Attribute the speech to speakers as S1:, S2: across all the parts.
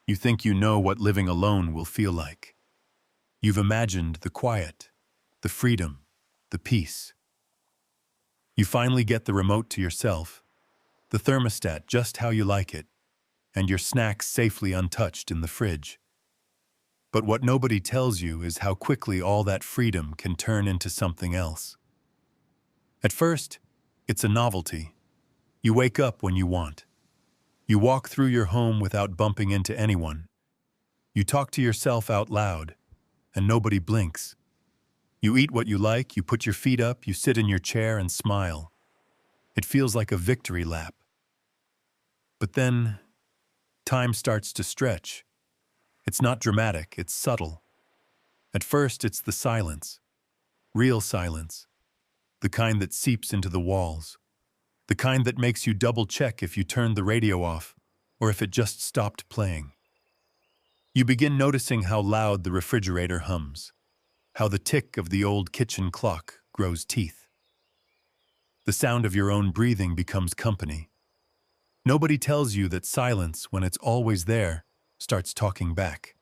S1: You think you know what living alone will feel like. You've imagined the quiet, the freedom, the peace. You finally get the remote to yourself, the thermostat just how you like it, and your snacks safely untouched in the fridge. But what nobody tells you is how quickly all that freedom can turn into something else. At first, it's a novelty. You wake up when you want. You walk through your home without bumping into anyone. You talk to yourself out loud, and nobody blinks. You eat what you like, you put your feet up, you sit in your chair and smile. It feels like a victory lap. But then, time starts to stretch. It's not dramatic, it's subtle. At first, it's the silence. Real silence. The kind that seeps into the walls. The kind that makes you double-check if you turned the radio off or if it just stopped playing. You begin noticing how loud the refrigerator hums, how the tick of the old kitchen clock grows teeth. The sound of your own breathing becomes company. Nobody tells you that silence, when it's always there, starts talking back.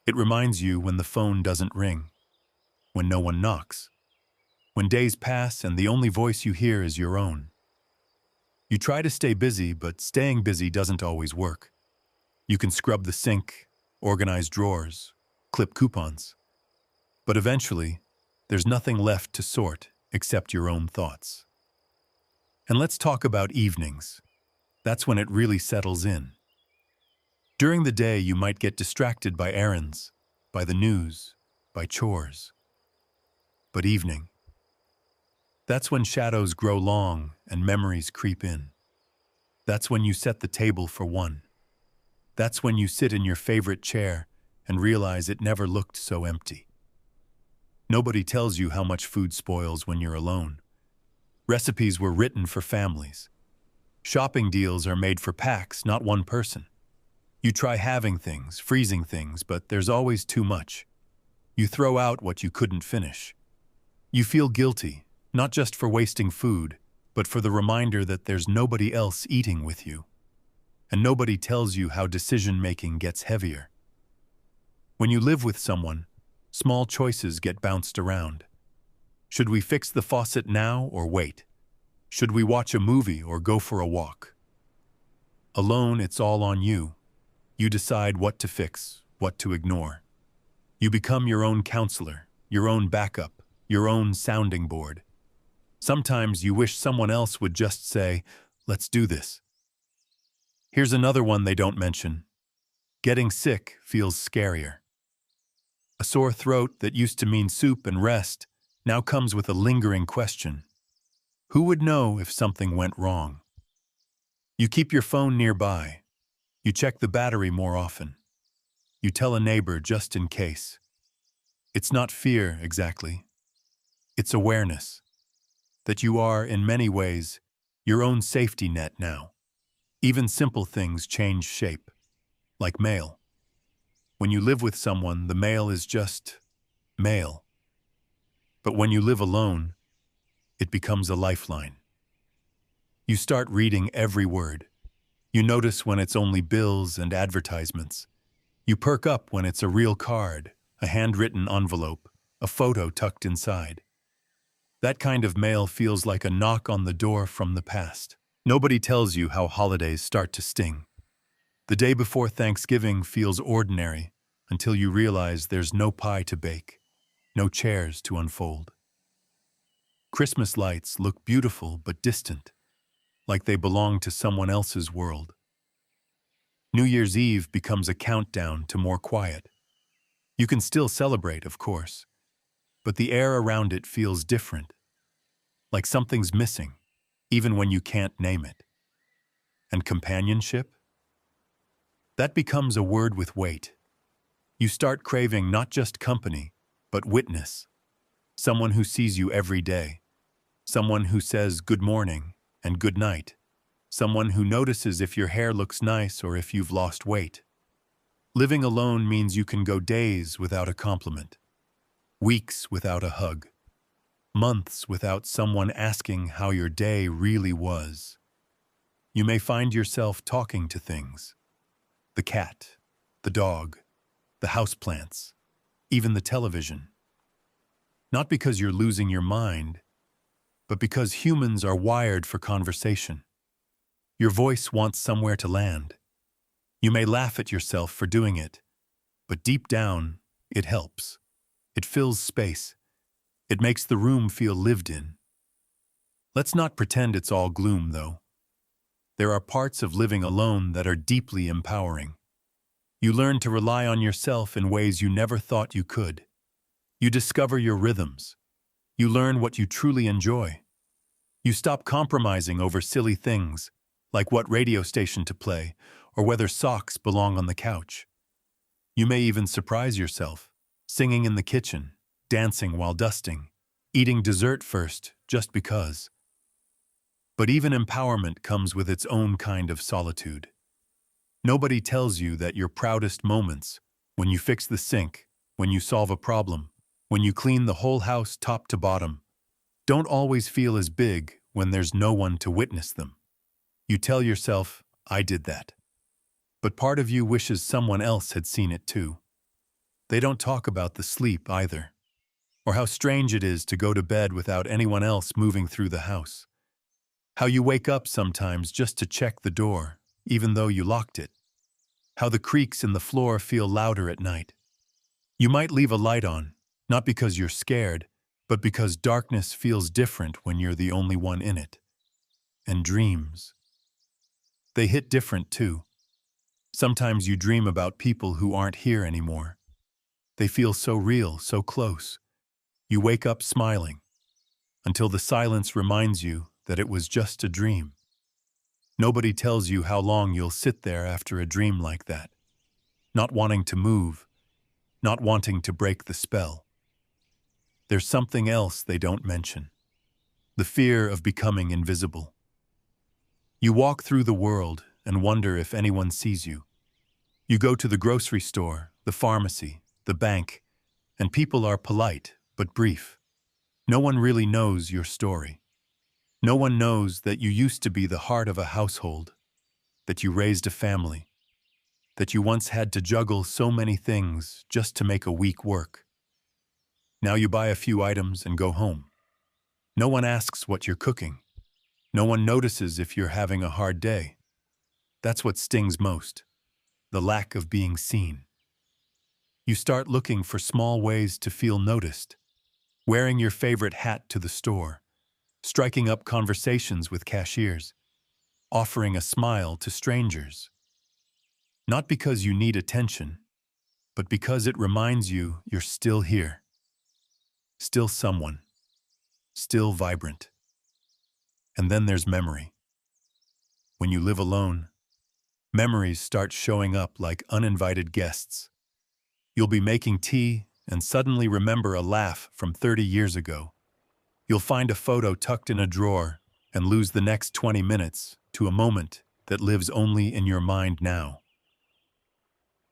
S1: It reminds you when the phone doesn't ring, when no one knocks, when days pass and the only voice you hear is your own. You try to stay busy, but staying busy doesn't always work. You can scrub the sink, organize drawers, clip coupons. But eventually, there's nothing left to sort except your own thoughts. And let's talk about evenings. That's when it really settles in. During the day, you might get distracted by errands, by the news, by chores. But evening, that's when shadows grow long and memories creep in. That's when you set the table for one. That's when you sit in your favorite chair and realize it never looked so empty. Nobody tells you how much food spoils when you're alone. Recipes were written for families. Shopping deals are made for packs, not one person. You try having things, freezing things, but there's always too much. You throw out what you couldn't finish. You feel guilty, not just for wasting food, but for the reminder that there's nobody else eating with you. And nobody tells you how decision-making gets heavier. When you live with someone, small choices get bounced around. Should we fix the faucet now or wait? Should we watch a movie or go for a walk? Alone, it's all on you. You decide what to fix, what to ignore. You become your own counselor, your own backup, your own sounding board. Sometimes you wish someone else would just say, "Let's do this." Here's another one they don't mention. Getting sick feels scarier. A sore throat that used to mean soup and rest now comes with a lingering question. Who would know if something went wrong? You keep your phone nearby. You check the battery more often. You tell a neighbor just in case. It's not fear, exactly. It's awareness. That you are, in many ways, your own safety net now. Even simple things change shape, like mail. When you live with someone, the mail is just mail. But when you live alone, it becomes a lifeline. You start reading every word. You notice when it's only bills and advertisements. You perk up when it's a real card, a handwritten envelope, a photo tucked inside. That kind of mail feels like a knock on the door from the past. Nobody tells you how holidays start to sting. The day before Thanksgiving feels ordinary until you realize there's no pie to bake, no chairs to unfold. Christmas lights look beautiful but distant, like they belong to someone else's world. New Year's Eve becomes a countdown to more quiet. You can still celebrate, of course, but the air around it feels different, like something's missing, even when you can't name it. And companionship? That becomes a word with weight. You start craving not just company, but witness. Someone who sees you every day. Someone who says good morning and good night. Someone who notices if your hair looks nice or if you've lost weight. Living alone means you can go days without a compliment, weeks without a hug, months without someone asking how your day really was. You may find yourself talking to things. The cat, the dog, the houseplants, even the television. Not because you're losing your mind, but because humans are wired for conversation. Your voice wants somewhere to land. You may laugh at yourself for doing it, but deep down, it helps. It fills space. It makes the room feel lived in. Let's not pretend it's all gloom, though. There are parts of living alone that are deeply empowering. You learn to rely on yourself in ways you never thought you could. You discover your rhythms. You learn what you truly enjoy. You stop compromising over silly things, like what radio station to play or whether socks belong on the couch. You may even surprise yourself, singing in the kitchen, dancing while dusting, eating dessert first just because. But even empowerment comes with its own kind of solitude. Nobody tells you that your proudest moments, when you fix the sink, when you solve a problem, when you clean the whole house top to bottom, don't always feel as big when there's no one to witness them. You tell yourself, I did that. But part of you wishes someone else had seen it too. They don't talk about the sleep either, or how strange it is to go to bed without anyone else moving through the house. How you wake up sometimes just to check the door, even though you locked it. How the creaks in the floor feel louder at night. You might leave a light on, not because you're scared, but because darkness feels different when you're the only one in it. And dreams. They hit different too. Sometimes you dream about people who aren't here anymore. They feel so real, so close. You wake up smiling, until the silence reminds you that it was just a dream. Nobody tells you how long you'll sit there after a dream like that, not wanting to move, not wanting to break the spell. There's something else they don't mention, the fear of becoming invisible. You walk through the world and wonder if anyone sees you. You go to the grocery store, the pharmacy, the bank, and people are polite but brief. No one really knows your story. No one knows that you used to be the heart of a household, that you raised a family, that you once had to juggle so many things just to make a week work. Now you buy a few items and go home. No one asks what you're cooking. No one notices if you're having a hard day. That's what stings most, the lack of being seen. You start looking for small ways to feel noticed, wearing your favorite hat to the store, striking up conversations with cashiers, offering a smile to strangers. Not because you need attention, but because it reminds you you're still here, still someone, still vibrant. And then there's memory. When you live alone, memories start showing up like uninvited guests. You'll be making tea and suddenly remember a laugh from 30 years ago. You'll find a photo tucked in a drawer and lose the next 20 minutes to a moment that lives only in your mind now.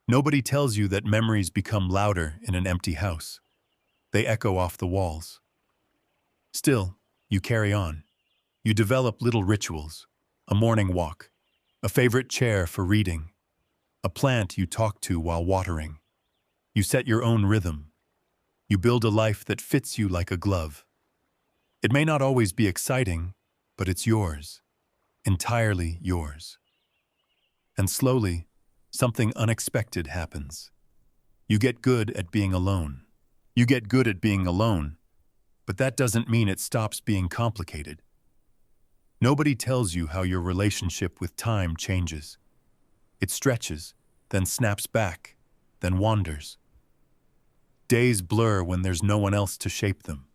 S1: Nobody tells you that memories become louder in an empty house. They echo off the walls. Still, you carry on. You develop little rituals, a morning walk, a favorite chair for reading, a plant you talk to while watering. You set your own rhythm. You build a life that fits you like a glove. It may not always be exciting, but it's yours, entirely yours. And slowly, something unexpected happens. You get good at being alone. You get good at being alone, but that doesn't mean it stops being complicated. Nobody tells you how your relationship with time changes. It stretches, then snaps back, then wanders. Days blur when there's no one else to shape them.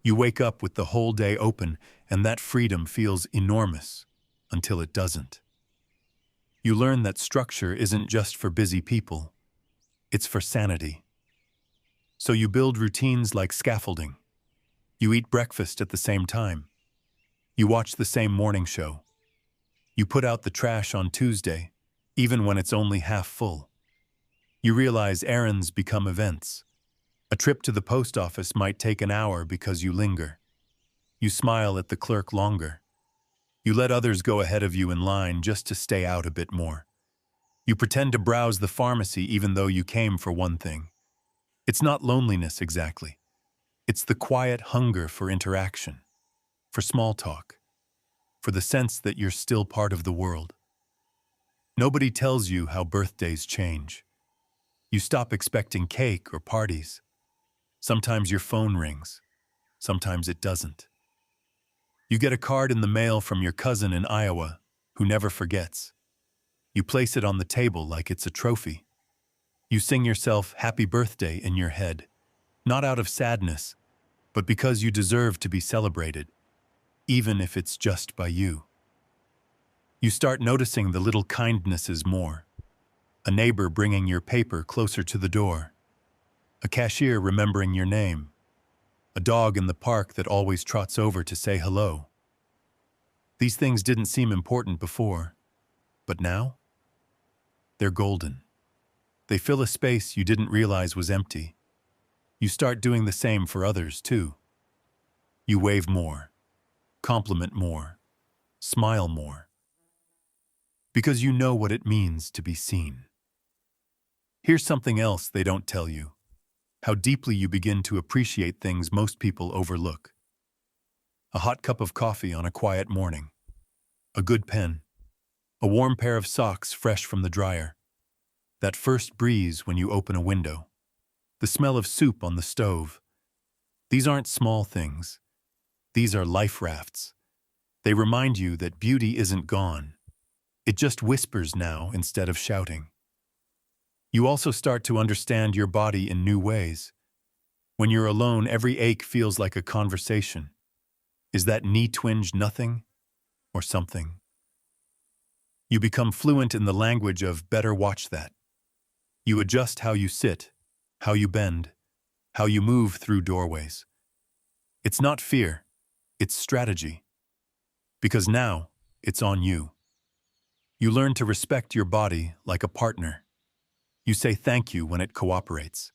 S1: You wake up with the whole day open, and that freedom feels enormous until it doesn't. You learn that structure isn't just for busy people. It's for sanity. So you build routines like scaffolding. You eat breakfast at the same time. You watch the same morning show. You put out the trash on Tuesday, even when it's only half full. You realize errands become events. A trip to the post office might take an hour because you linger. You smile at the clerk longer. You let others go ahead of you in line just to stay out a bit more. You pretend to browse the pharmacy even though you came for one thing. It's not loneliness exactly. It's the quiet hunger for interaction, for small talk, for the sense that you're still part of the world. Nobody tells you how birthdays change. You stop expecting cake or parties. Sometimes your phone rings. Sometimes it doesn't. You get a card in the mail from your cousin in Iowa who never forgets. You place it on the table like it's a trophy. You sing yourself happy birthday in your head, not out of sadness, but because you deserve to be celebrated, even if it's just by you. You start noticing the little kindnesses more. A neighbor bringing your paper closer to the door. A cashier remembering your name. A dog in the park that always trots over to say hello. These things didn't seem important before, but now? They're golden. They fill a space you didn't realize was empty. You start doing the same for others, too. You wave more, compliment more, smile more. Because you know what it means to be seen. Here's something else they don't tell you. How deeply you begin to appreciate things most people overlook. A hot cup of coffee on a quiet morning. A good pen. A warm pair of socks fresh from the dryer. That first breeze when you open a window. The smell of soup on the stove. These aren't small things. These are life rafts. They remind you that beauty isn't gone. It just whispers now instead of shouting. You also start to understand your body in new ways. When you're alone, every ache feels like a conversation. Is that knee twinge nothing or something? You become fluent in the language of better watch that. You adjust how you sit, how you bend, how you move through doorways. It's not fear, it's strategy. Because now, it's on you. You learn to respect your body like a partner. You say thank you when it cooperates.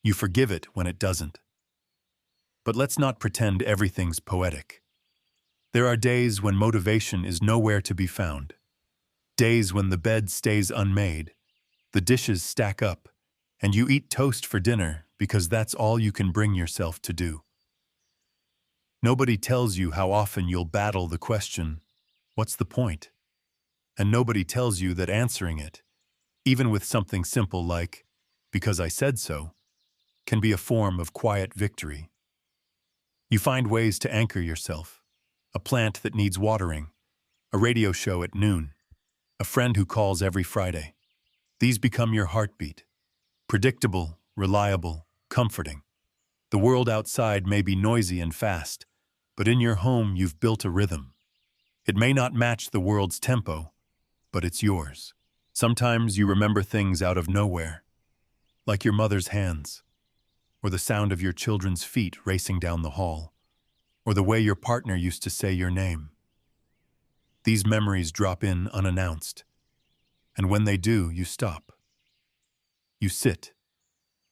S1: You forgive it when it doesn't. But let's not pretend everything's poetic. There are days when motivation is nowhere to be found. Days when the bed stays unmade, the dishes stack up, and you eat toast for dinner because that's all you can bring yourself to do. Nobody tells you how often you'll battle the question, what's the point? And nobody tells you that answering it, even with something simple like, because I said so, can be a form of quiet victory. You find ways to anchor yourself. A plant that needs watering, a radio show at noon, a friend who calls every Friday. These become your heartbeat. Predictable, reliable, comforting. The world outside may be noisy and fast, but in your home you've built a rhythm. It may not match the world's tempo, but it's yours. Sometimes you remember things out of nowhere, like your mother's hands, or the sound of your children's feet racing down the hall, or the way your partner used to say your name. These memories drop in unannounced, and when they do, you stop. You sit.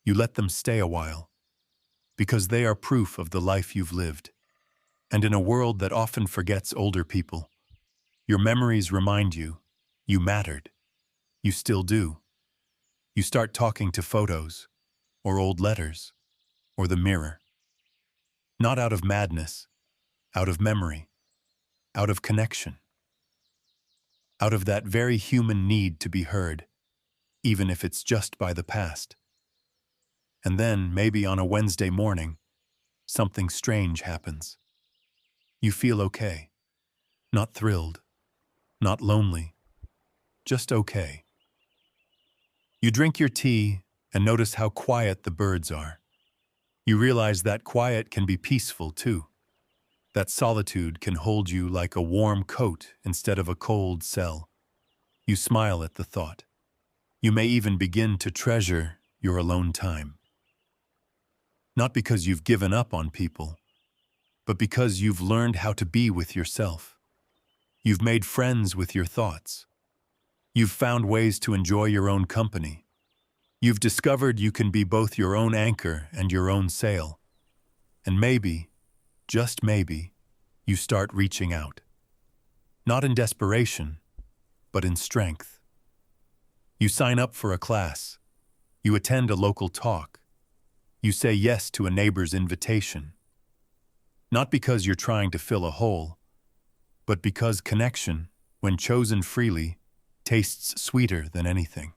S1: You let them stay a while, because they are proof of the life you've lived. And in a world that often forgets older people, your memories remind you, you mattered. You still do. You start talking to photos, or old letters, or the mirror. Not out of madness, out of memory, out of connection. Out of that very human need to be heard, even if it's just by the past. And then, maybe on a Wednesday morning, something strange happens. You feel okay. Not thrilled, not lonely, just okay. You drink your tea and notice how quiet the birds are. You realize that quiet can be peaceful too. That solitude can hold you like a warm coat instead of a cold cell. You smile at the thought. You may even begin to treasure your alone time. Not because you've given up on people, but because you've learned how to be with yourself. You've made friends with your thoughts. You've found ways to enjoy your own company. You've discovered you can be both your own anchor and your own sail. And maybe, just maybe, you start reaching out. Not in desperation, but in strength. You sign up for a class. You attend a local talk. You say yes to a neighbor's invitation. Not because you're trying to fill a hole, but because connection, when chosen freely, tastes sweeter than anything.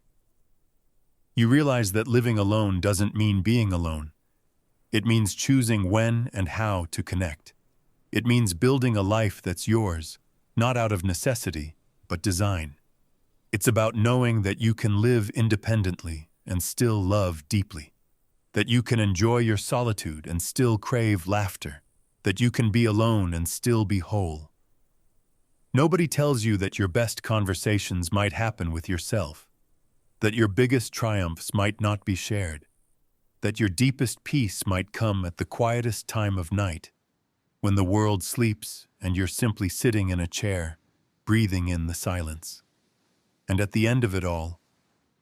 S1: You realize that living alone doesn't mean being alone. It means choosing when and how to connect. It means building a life that's yours, not out of necessity, but design. It's about knowing that you can live independently and still love deeply, that you can enjoy your solitude and still crave laughter, that you can be alone and still be whole. Nobody tells you that your best conversations might happen with yourself, that your biggest triumphs might not be shared, that your deepest peace might come at the quietest time of night, when the world sleeps and you're simply sitting in a chair, breathing in the silence. And at the end of it all,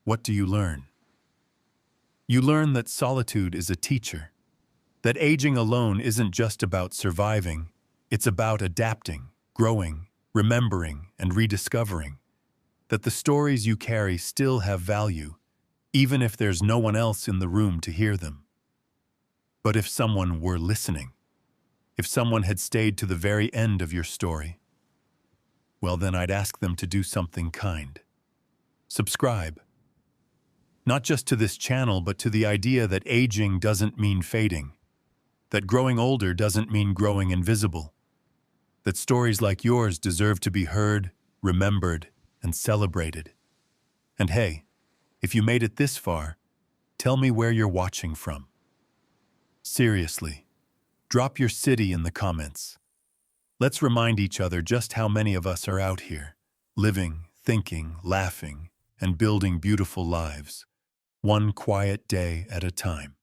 S1: what do you learn? You learn that solitude is a teacher, that aging alone isn't just about surviving, it's about adapting, growing, remembering, and rediscovering, that the stories you carry still have value, even if there's no one else in the room to hear them. But if someone were listening, if someone had stayed to the very end of your story, well, then I'd ask them to do something kind. Subscribe. Not just to this channel, but to the idea that aging doesn't mean fading, that growing older doesn't mean growing invisible, that stories like yours deserve to be heard, remembered, and celebrated. And hey, if you made it this far, tell me where you're watching from. Seriously, drop your city in the comments. Let's remind each other just how many of us are out here, living, thinking, laughing, and building beautiful lives, one quiet day at a time.